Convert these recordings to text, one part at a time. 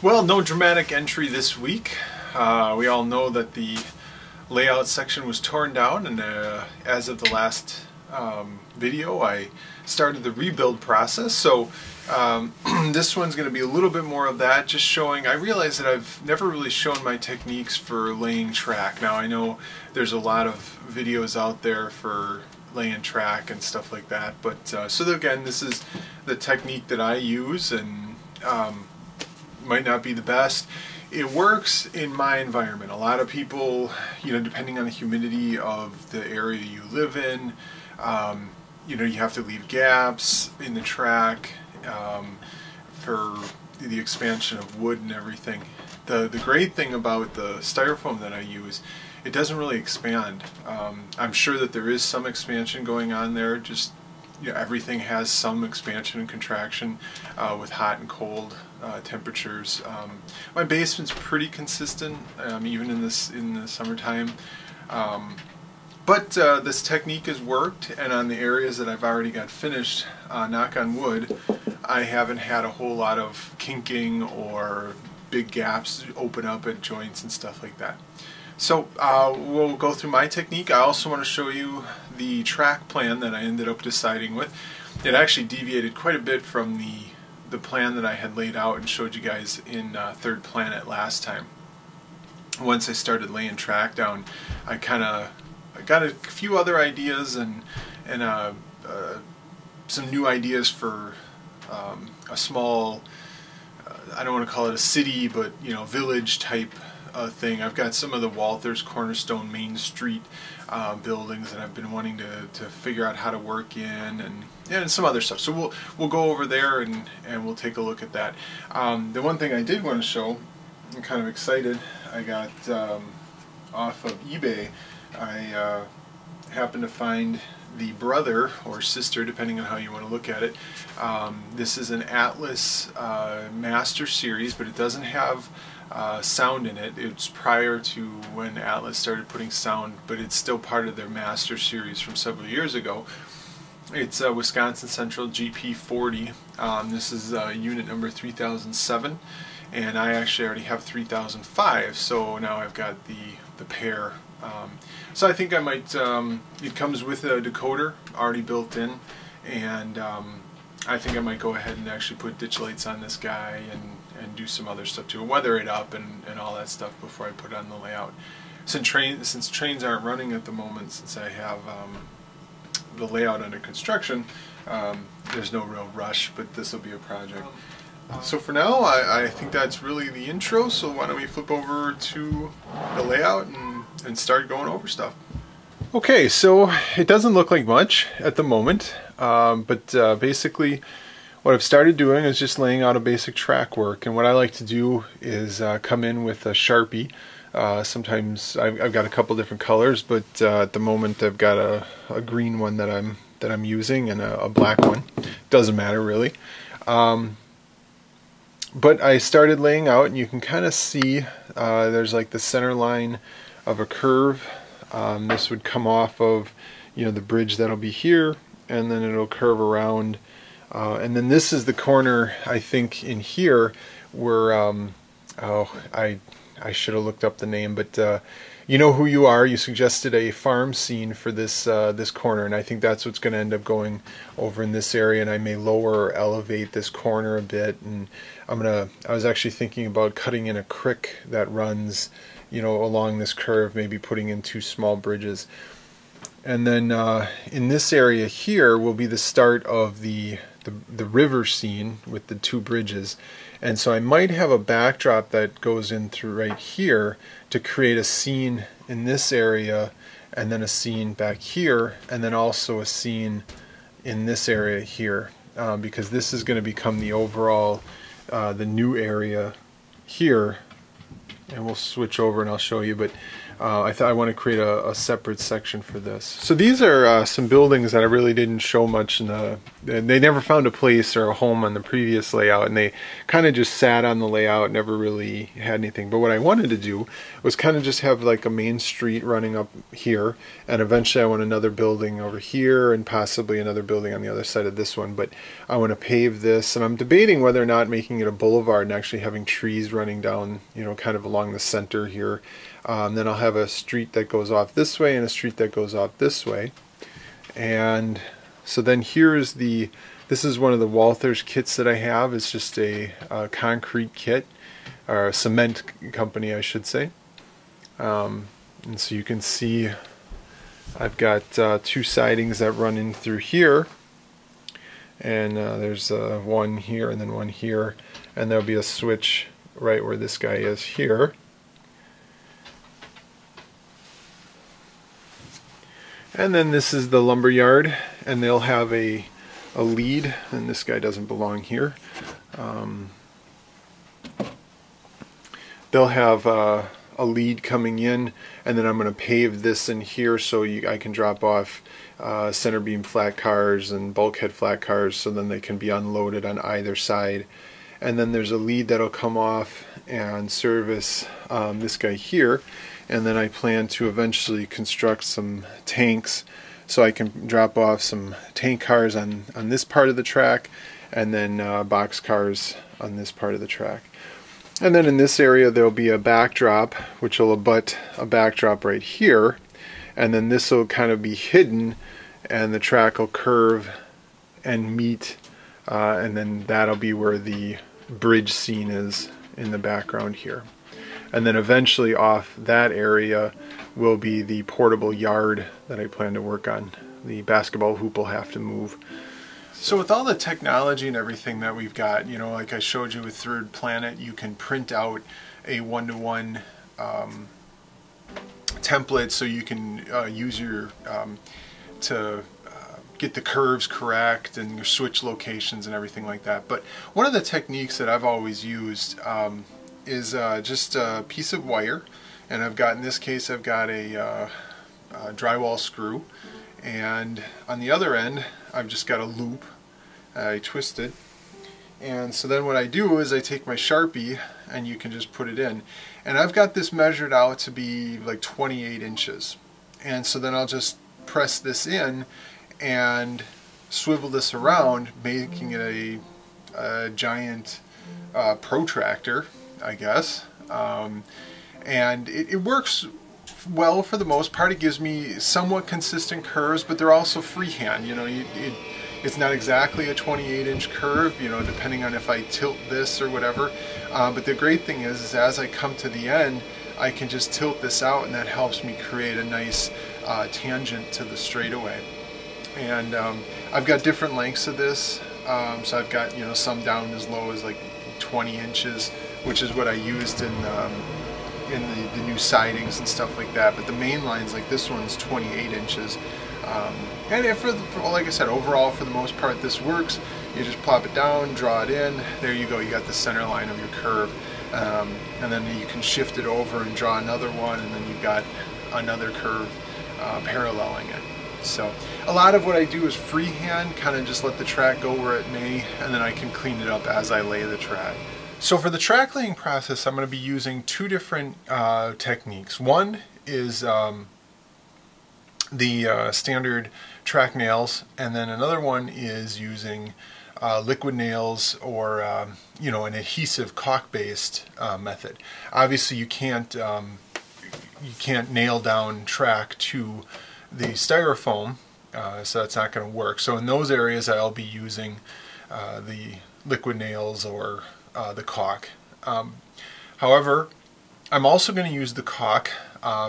Well, no dramatic entry this week. We all know that the layout section was torn down, and as of the last video, I started the rebuild process. So this one's going to be a little bit more of that, just showing. I realize that I've never really shown my techniques for laying track. Now I know there's a lot of videos out there for laying track and stuff like that, but so again, this is the technique that I use, and might not be the best. It works in my environment. A lot of people, depending on the humidity of the area you live in, you have to leave gaps in the track for the expansion of wood and everything. The great thing about the Styrafoam that I use, it doesn't really expand. I'm sure that there is some expansion going on there. Just everything has some expansion and contraction with hot and cold temperatures. My basement's pretty consistent, even in the summertime. But this technique has worked, and on the areas that I've already got finished, knock on wood, I haven't had a whole lot of kinking or big gaps open up at joints and stuff like that. So we'll go through my technique. I also want to show you the track plan that I ended up deciding with. It actually deviated quite a bit from the plan that I had laid out and showed you guys in Third Planet last time. Once I started laying track down, I got a few other ideas and some new ideas for a small, I don't want to call it a city, but village type thing. I've got some of the Walther's Cornerstone Main Street buildings that I've been wanting to figure out how to work in, and some other stuff. So we'll go over there and we'll take a look at that. The one thing I did want to show, I'm kind of excited, I got off of eBay. I happened to find the brother or sister, depending on how you want to look at it. This is an Atlas Master Series, but it doesn't have sound in it. It's prior to when Atlas started putting sound, but it's still part of their Master Series from several years ago. It's Wisconsin Central GP40. This is unit number 3007, and I actually already have 3005, so now I've got the pair. So I think I might, it comes with a decoder already built in, and I think I might go ahead and actually put ditch lights on this guy and do some other stuff to it, weather it up and all that stuff before I put it on the layout. Since trains aren't running at the moment, since I have the layout under construction, there's no real rush, but this will be a project. So for now, I think that's really the intro, so why don't we flip over to the layout and start going over stuff. Okay, so it doesn't look like much at the moment, but basically what I've started doing is just laying out a basic track work, and what I like to do is come in with a Sharpie. Sometimes I've got a couple different colors, but at the moment I've got a green one that I'm using and a black one. Doesn't matter really. But I started laying out, and you can kind of see there's like the center line of a curve. This would come off of the bridge that'll be here, and then it'll curve around, and then this is the corner, I think, in here where I should have looked up the name, but you know who you are. You suggested a farm scene for this this corner, and I think that's what's going to end up going over in this area, and I may lower or elevate this corner a bit, and I was actually thinking about cutting in a creek that runs along this curve, maybe putting in 2 small bridges. And then in this area here will be the start of the river scene with the 2 bridges. And so I might have a backdrop that goes in through right here to create a scene in this area, and then a scene back here, and then also a scene in this area here, because this is going to become the overall the new area here. And we'll switch over and I'll show you, but I thought I want to create a separate section for this. So these are some buildings that I really didn't show much in they never found a place or a home on the previous layout, and they kind of just sat on the layout, never really had anything. But what I wanted to do was kind of just have like a main street running up here, and eventually I want another building over here and possibly another building on the other side of this one. But I want to pave this, and I'm debating whether or not making it a boulevard and actually having trees running down, you know, kind of along the center here. Then I'll have a street that goes off this way and a street that goes off this way. And so then here's this is one of the Walthers kits that I have. It's just a concrete kit, or a cement company, I should say. And so you can see I've got two sidings that run in through here. And there's one here and then one here. And there'll be a switch right where this guy is here. And then this is the lumber yard, and they'll have a lead, and this guy doesn't belong here. They'll have a lead coming in, and then I'm going to pave this in here so I can drop off center beam flat cars and bulkhead flat cars, so then they can be unloaded on either side. And then there's a lead that'll come off and service this guy here. And then I plan to eventually construct some tanks so I can drop off some tank cars on this part of the track, and then box cars on this part of the track. And then in this area there'll be a backdrop which will abut a backdrop right here, and then this will kind of be hidden and the track will curve and meet, and then that'll be where the bridge scene is in the background here. And then eventually off that area will be the portable yard that I plan to work on. The basketball hoop will have to move. So with all the technology and everything that we've got, you know, like I showed you with Third Planet, you can print out a one-to-one template so you can use your to get the curves correct and your switch locations and everything like that. But one of the techniques that I've always used is just a piece of wire, and I've got, in this case, I've got a drywall screw, and on the other end I've just got a loop I twisted. And so then what I do is I take my Sharpie, and you can just put it in, and I've got this measured out to be like 28 inches, and so then I'll just press this in and swivel this around, making it a giant protractor, I guess. And it works well for the most part. It gives me somewhat consistent curves, but they're also freehand. You know, it's not exactly a 28-inch curve, you know, depending on if I tilt this or whatever. But the great thing is as I come to the end, I can just tilt this out, and that helps me create a nice tangent to the straightaway. And I've got different lengths of this. So I've got, you know, some down as low as like 20 inches, which is what I used in the new sidings and stuff like that. But the main lines, like this one's 28 inches. And like I said, overall, for the most part, this works. You just plop it down, draw it in. There you go. You got the center line of your curve. And then you can shift it over and draw another one, and then you've got another curve paralleling it. So a lot of what I do is freehand, kind of just let the track go where it may, and then I can clean it up as I lay the track. So for the track laying process, I'm going to be using two different techniques. One is the standard track nails, and then another one is using liquid nails or you know, an adhesive caulk-based method. Obviously, you can't nail down track to the Styrafoam, so that's not going to work. So in those areas, I'll be using the liquid nails or the caulk. However, I'm also going to use the caulk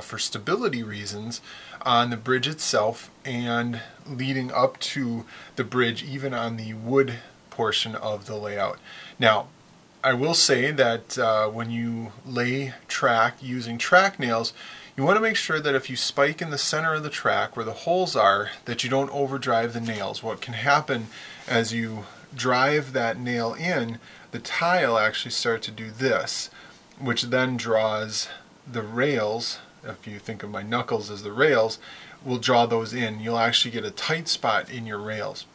for stability reasons on the bridge itself and leading up to the bridge, even on the wood portion of the layout. Now, I will say that when you lay track using track nails, you want to make sure that if you spike in the center of the track where the holes are, that you don't overdrive the nails. What can happen as you drive that nail in, the tile actually starts to do this, which then draws the rails if you think of my knuckles as the rails, will draw those in. You'll actually get a tight spot in your rails.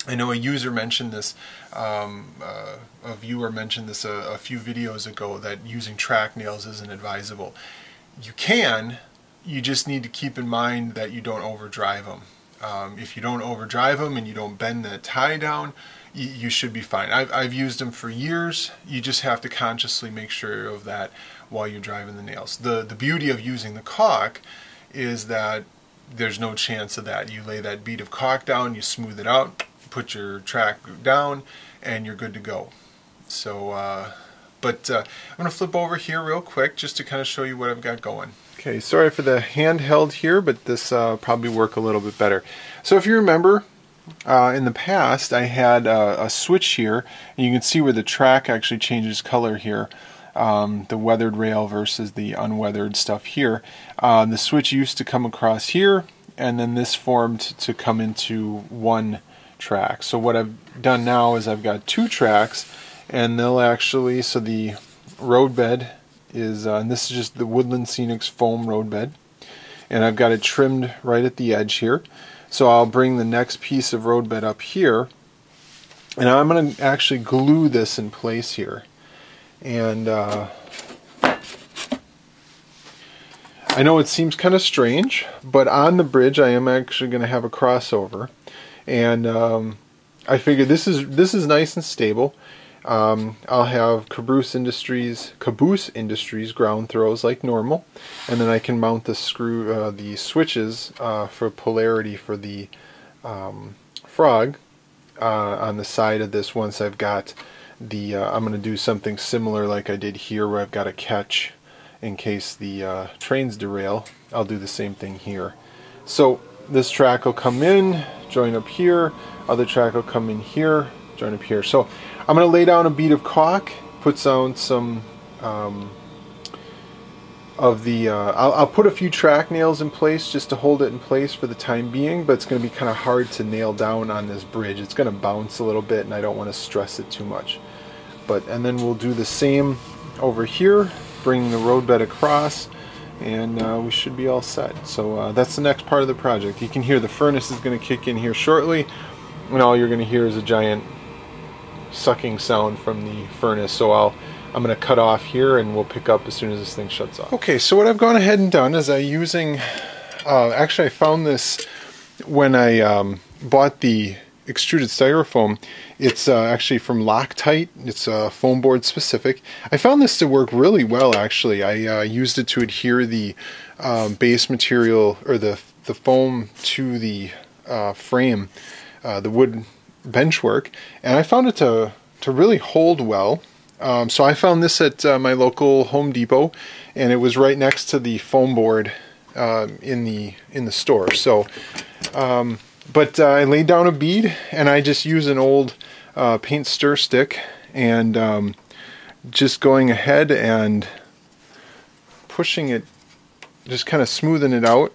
I know a user mentioned this, a viewer mentioned this a few videos ago, that using track nails isn't advisable. You can, you just need to keep in mind that you don't overdrive them. If you don't overdrive them and you don't bend the tie down, you should be fine. I've used them for years. You just have to consciously make sure of that while you're driving the nails. The beauty of using the caulk is that there's no chance of that. You lay that bead of caulk down, you smooth it out, put your track down, and you're good to go. So, I'm going to flip over here real quick just to kind of show you what I've got going. Okay, sorry for the handheld here, but this probably work a little bit better. So if you remember, in the past I had a switch here, and you can see where the track actually changes color here. The weathered rail versus the unweathered stuff here. The switch used to come across here, and then this formed to come into one track. So what I've done now is I've got two tracks, and they'll actually, so the Roadbed is, and this is just the Woodland Scenics foam Roadbed, and I've got it trimmed right at the edge here. So I'll bring the next piece of Roadbed up here, and I'm going to actually glue this in place here. And I know it seems kind of strange, but on the bridge I am actually going to have a crossover, and I figure this is nice and stable. I'll have Caboose Industries ground throws like normal, and then I can mount the the switches for polarity for the frog on the side of this. Once I've got the, I'm going to do something similar like I did here, where I've got a catch in case the trains derail. I'll do the same thing here. So this track will come in, join up here, other track will come in here, join up here. So I'm going to lay down a bead of caulk, put down some of the, I'll put a few track nails in place just to hold it in place for the time being, but it's going to be kind of hard to nail down on this bridge. It's going to bounce a little bit, and I don't want to stress it too much. And then we'll do the same over here, bring the Roadbed across, and we should be all set. So that's the next part of the project. You can hear the furnace is going to kick in here shortly, and all you're going to hear is a giant sucking sound from the furnace. So I'm going to cut off here, and we'll pick up as soon as this thing shuts off. Okay, so what I've gone ahead and done is actually I found this when I bought the extruded styrofoam. It's actually from Loctite. It's foam board specific. I found this to work really well, actually. I used it to adhere the base material, or the foam, to the frame, the wood benchwork, and I found it to really hold well. So I found this at my local Home Depot, and it was right next to the foam board in the store. So but I laid down a bead, and I just use an old paint stir stick, and just going ahead and pushing it, just kind of smoothing it out.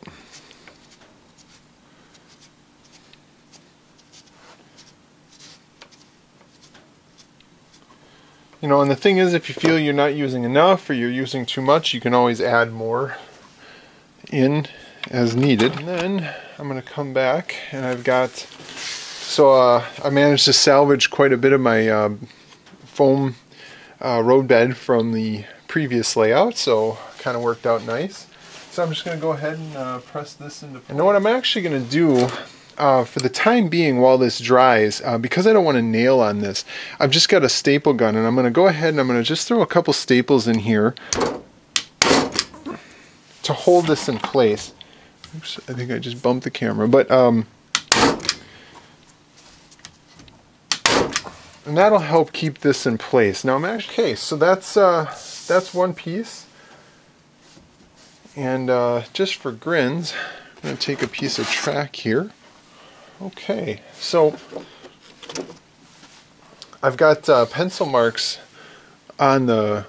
You know, and the thing is, if you feel you're not using enough or you're using too much, you can always add more in as needed. And then I'm going to come back, and I've got, so I managed to salvage quite a bit of my foam Roadbed from the previous layout, so kind of worked out nice. So I'm just going to go ahead and press this into place. And what I'm actually going to do for the time being, while this dries, because I don't want to nail on this, I've just got a staple gun, and I'm going to go ahead and I'm going to just throw a couple staples in here to hold this in place. Oops, I think I just bumped the camera, but and that'll help keep this in place. Now I'm actually, okay, so that's one piece, and just for grins, I'm going to take a piece of track here. Okay, so I've got pencil marks on the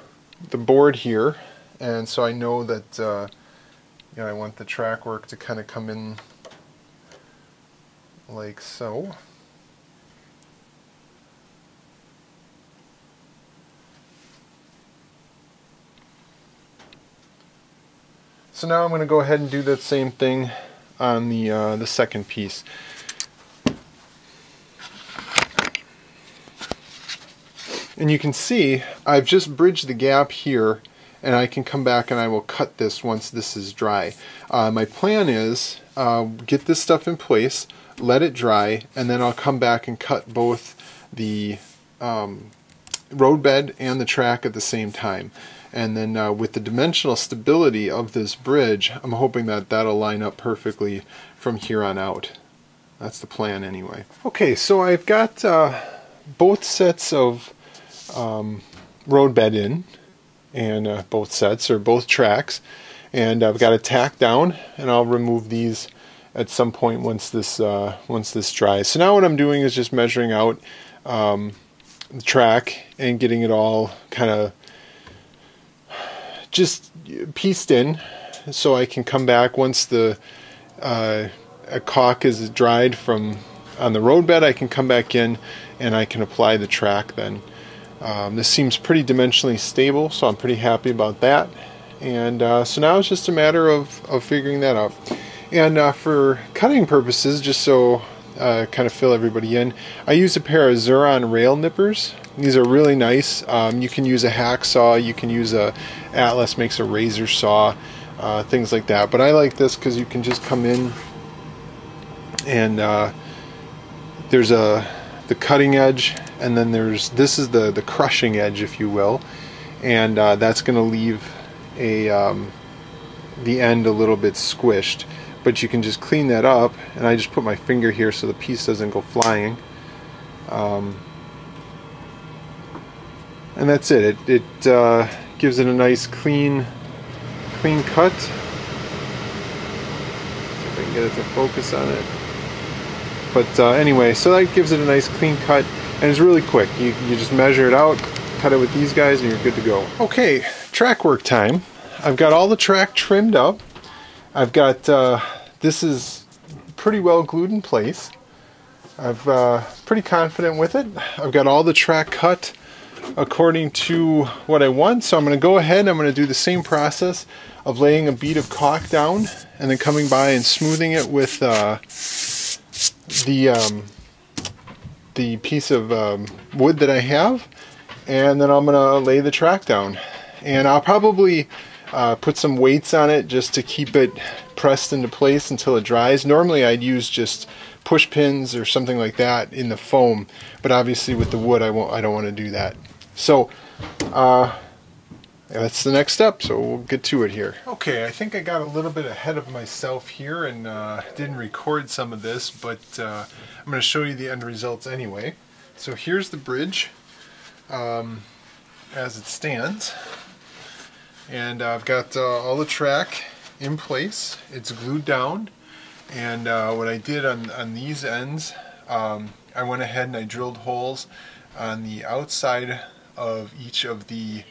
board here, and so I know that you know, I want the Trackwork to kind of come in like so. so now I'm going to go ahead and do that same thing on the second piece. And you can see I've just bridged the gap here, and I can come back and I will cut this once this is dry. My plan is get this stuff in place, let it dry, and then I'll come back and cut both the roadbed and the track at the same time. And then with the dimensional stability of this bridge, I'm hoping that that'll line up perfectly from here on out. That's the plan anyway. Okay, so I've got both sets of roadbed in, and both sets or both tracks, and I've got it tacked down, and I'll remove these at some point once this dries. So now what I'm doing is just measuring out the track and getting it all kind of just pieced in, so I can come back once the a caulk is dried from on the roadbed. I can come back in and I can apply the track then. This seems pretty dimensionally stable, so I'm pretty happy about that. And so now it's just a matter of figuring that out. And for cutting purposes, just so kind of fill everybody in, I use a pair of Xuron rail nippers. These are really nice. You can use a hacksaw, you can use Atlas makes a razor saw, things like that. But I like this because you can just come in and there's the cutting edge, and then this is the crushing edge, if you will, and that's going to leave the end a little bit squished, but you can just clean that up, and I just put my finger here so the piece doesn't go flying, and that's it. It gives it a nice clean cut. See if I can get it to focus on it. But anyway, so that gives it a nice clean cut, and it's really quick. You just measure it out, cut it with these guys, and you're good to go. Okay, track work time. I've got all the track trimmed up. I've got, this is pretty well glued in place. I'm pretty confident with it. I've got all the track cut according to what I want, so I'm going to go ahead and I'm going to do the same process of laying a bead of caulk down and then coming by and smoothing it with the piece of wood that I have, and then I'm gonna lay the track down, and I'll probably put some weights on it just to keep it pressed into place until it dries. Normally I'd use just push pins or something like that in the foam, but obviously with the wood I don't want to do that. So that's the next step, so we'll get to it here. Okay, I think I got a little bit ahead of myself here and didn't record some of this, but I'm going to show you the end results anyway. So here's the bridge as it stands, and I've got all the track in place. It's glued down, and what I did on these ends, I went ahead and I drilled holes on the outside of each of the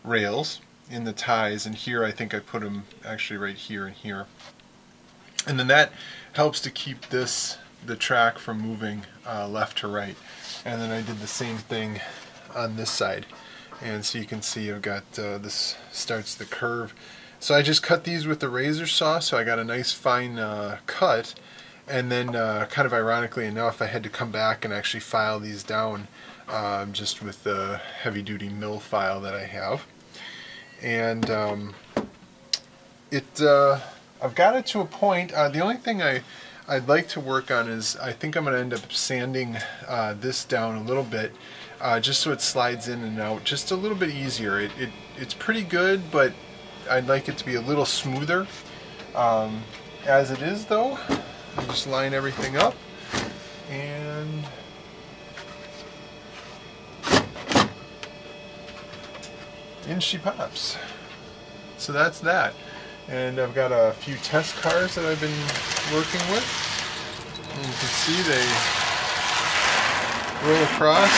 rails in the ties, and here I think I put them actually right here and here, and then that helps to keep the track from moving left to right. And then I did the same thing on this side, and so you can see I've got this starts the curve. So I just cut these with the razor saw, so I got a nice fine cut, and then kind of ironically enough I had to come back and actually file these down just with the heavy-duty mill file that I have. And I've got it to a point. The only thing I'd like to work on is I think I'm going to end up sanding this down a little bit, just so it slides in and out just a little bit easier. It's pretty good, but I'd like it to be a little smoother. As it is though, I just line everything up, and in she pops. So that's that. And I've got a few test cars that I've been working with. And you can see they roll across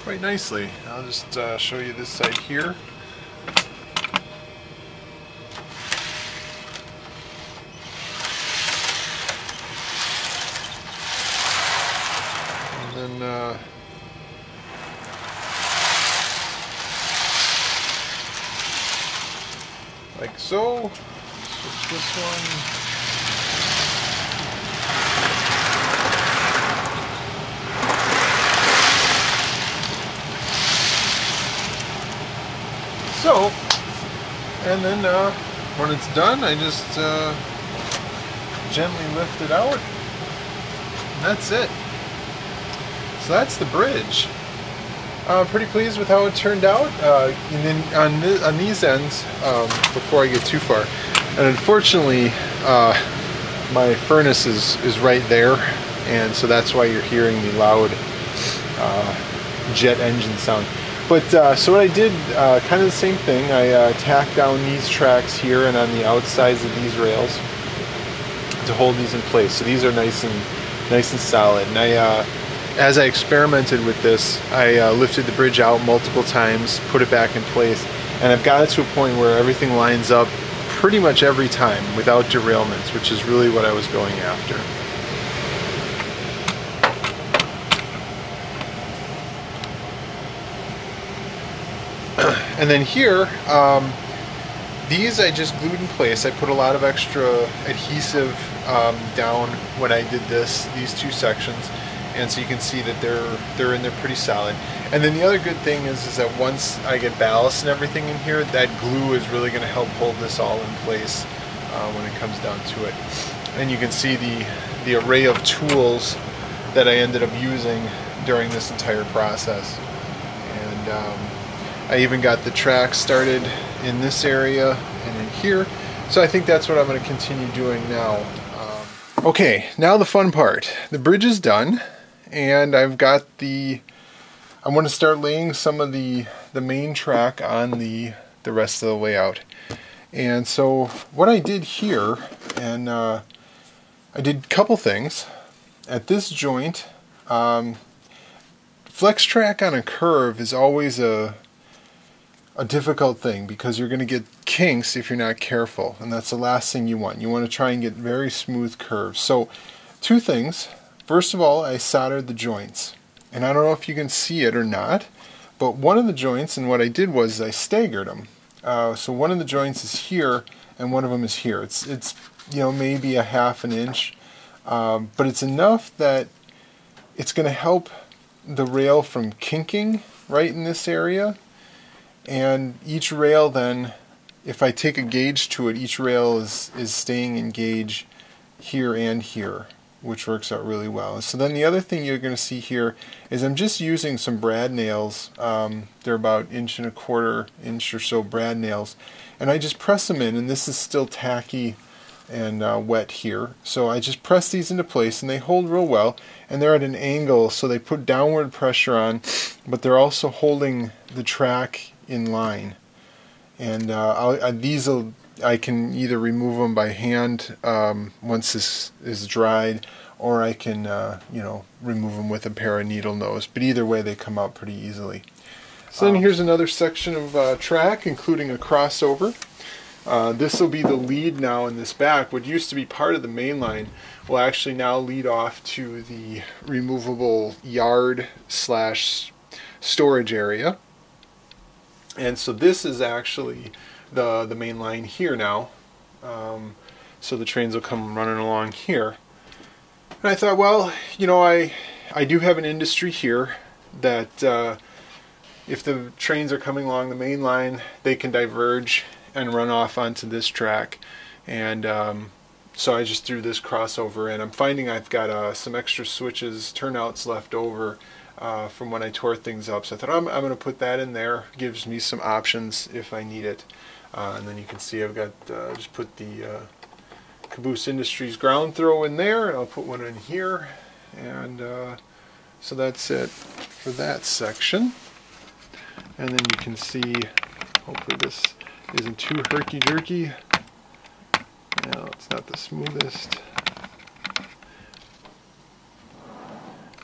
quite nicely. I'll just show you this side here. And then like so. Switch this one. So, and then when it's done, I just gently lift it out, and that's it. So that's the bridge. I'm pretty pleased with how it turned out. And then on these ends, before I get too far, and unfortunately, my furnace is right there, and so that's why you're hearing the loud jet engine sound. But so what I did, kind of the same thing. I tacked down these tracks here and on the outsides of these rails to hold these in place. So these are nice and solid. And as I experimented with this, I lifted the bridge out multiple times, put it back in place, and I've got it to a point where everything lines up pretty much every time without derailments, which is really what I was going after. And then here, these I just glued in place. I put a lot of extra adhesive down when I did these two sections, and so you can see that they're in there pretty solid. And then the other good thing is that once I get ballast and everything in here, that glue is really going to help hold this all in place when it comes down to it. And you can see the array of tools that I ended up using during this entire process. And I even got the track started in this area and in here, so I think that's what I'm going to continue doing now. Okay, now the fun part. The bridge is done, and I've got I want to start laying some of the main track on the rest of the layout. And so what I did here, and I did a couple things. At this joint, flex track on a curve is always a difficult thing because you're going to get kinks if you're not careful, and that's the last thing you want. You want to try and get very smooth curves. So two things. First of all, I soldered the joints, and I don't know if you can see it or not, but one of the joints, and what I did was I staggered them. So one of the joints is here and one of them is here. It's maybe a ½ an inch, but it's enough that it's going to help the rail from kinking right in this area. And each rail then, if I take a gauge to it, each rail is staying in gauge here and here, which works out really well. So then the other thing you're going to see here is I'm just using some brad nails. They're about 1¼ inch or so brad nails. And I just press them in, and this is still tacky and wet here. So I just press these into place, and they hold real well. And they're at an angle, so they put downward pressure on, but they're also holding the track in line. And I can either remove them by hand once this is dried, or I can remove them with a pair of needle nose. But either way, they come out pretty easily. So then here's another section of track, including a crossover. This will be the lead now in this back. What used to be part of the main line will actually now lead off to the removable yard / storage area. And so this is actually the main line here now. So the trains will come running along here. And I thought, well, I do have an industry here that if the trains are coming along the main line, they can diverge and run off onto this track. And so I just threw this crossover in. I'm finding I've got some extra switches, turnouts left over from when I tore things up. So I thought I'm going to put that in there. Gives me some options if I need it. And then you can see I've got just put the Caboose Industries ground throw in there, and I'll put one in here. And so that's it for that section. And then you can see, hopefully this isn't too herky-jerky. No, it's not the smoothest.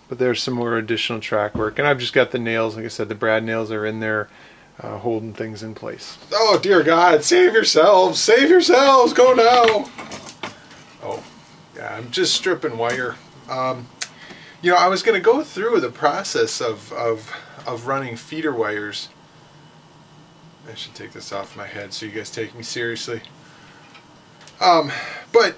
But there's some more additional track work. And I've just got the nails, like I said, the brad nails are in there holding things in place. Oh, dear God, save yourselves! Save yourselves! Go now! Oh, yeah, I'm just stripping wire. I was going to go through the process of running feeder wires I should take this off my head so you guys take me seriously. But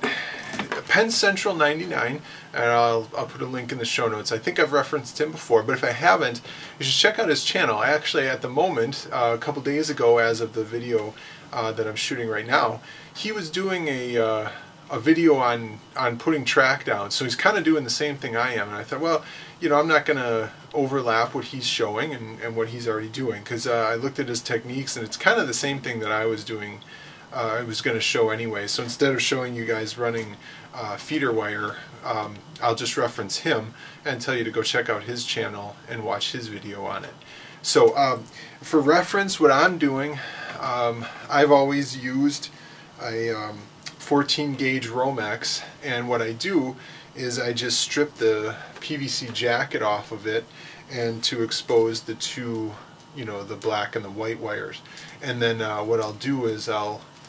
Penn Central 99, and I'll put a link in the show notes. I think I've referenced him before, but if I haven't, you should check out his channel. Actually, at the moment, a couple days ago, as of the video that I'm shooting right now, he was doing a video on putting track down. So he's kind of doing the same thing I am, and I thought, well, you know, I'm not going to overlap what he's showing and what he's already doing, because I looked at his techniques, and it's kind of the same thing that I was doing. I was going to show anyway. So instead of showing you guys running feeder wire, I'll just reference him and tell you to go check out his channel and watch his video on it. So for reference, what I'm doing, I've always used a 14 gauge Romex, and what I do is I just strip the PVC jacket off of it and to expose the two, you know, the black and the white wires. And then what I'll do is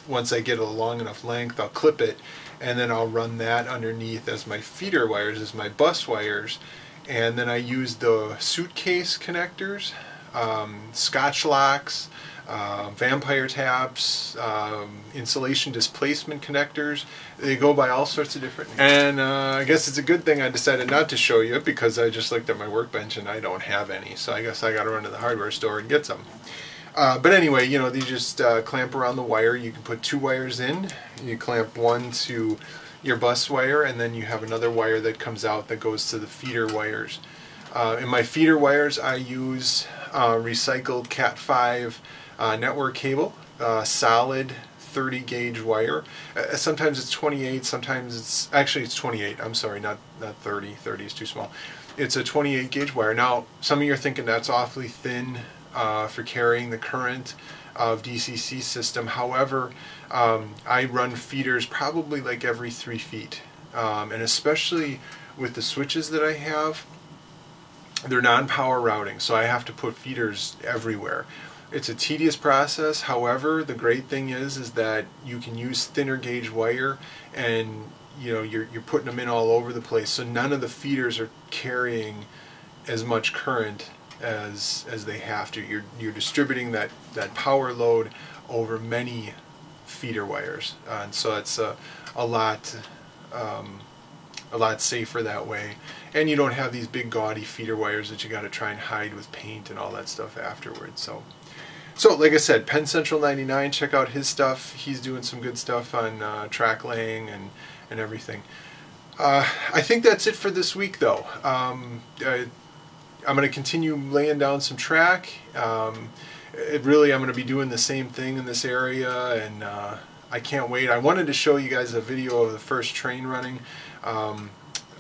once I get a long enough length, I'll clip it, and then I'll run that underneath as my feeder wires, as my bus wires. And then I use the suitcase connectors, Scotch locks, vampire taps, insulation displacement connectors. They go by all sorts of different names. And I guess it's a good thing I decided not to show you, because I just looked at my workbench and I don't have any. So I guess I got to run to the hardware store and get some. But anyway, you know, you just clamp around the wire. You can put two wires in. You clamp one to your bus wire, and then you have another wire that comes out that goes to the feeder wires. In my feeder wires, I use recycled Cat 5 network cable, solid 30 gauge wire. Sometimes it's 28, sometimes it's 28. I'm sorry, not 30. 30 is too small. It's a 28 gauge wire. Now, some of you are thinking that's awfully thin for carrying the current of DCC system. However, I run feeders probably like every 3 feet, and especially with the switches that I have, they're non-power routing, so I have to put feeders everywhere. It's a tedious process. However, the great thing is that you can use thinner gauge wire, and you know, you're putting them in all over the place, so none of the feeders are carrying as much current as they have to. You're distributing that power load over many feeder wires, and so it's a lot safer that way. And you don't have these big gaudy feeder wires that you got to try and hide with paint and all that stuff afterwards. So like I said, Penn Central 99, check out his stuff. He's doing some good stuff on tracklaying and everything. I think that's it for this week, though. I'm going to continue laying down some track. I'm going to be doing the same thing in this area, and I can't wait. I wanted to show you guys a video of the first train running.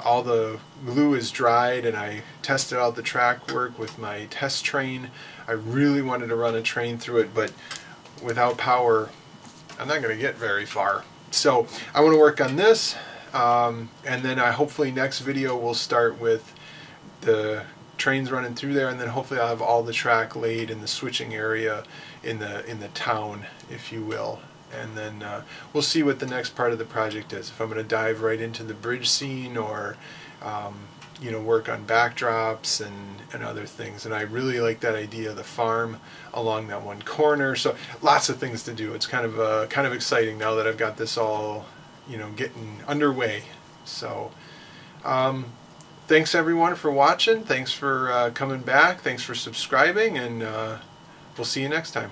All the glue is dried, and I tested out the Trackwork with my test train. I really wanted to run a train through it, but without power, I'm not going to get very far. So I want to work on this, and then hopefully next video we'll start with the trains running through there, and then hopefully I'll have all the track laid in the switching area in the town, if you will. And then we'll see what the next part of the project is. If I'm going to dive right into the bridge scene, or you know, work on backdrops and other things. And I really like that idea of the farm along that one corner. So lots of things to do. It's kind of exciting now that I've got this all, you know, getting underway. So thanks everyone for watching. Thanks for coming back. Thanks for subscribing, and we'll see you next time.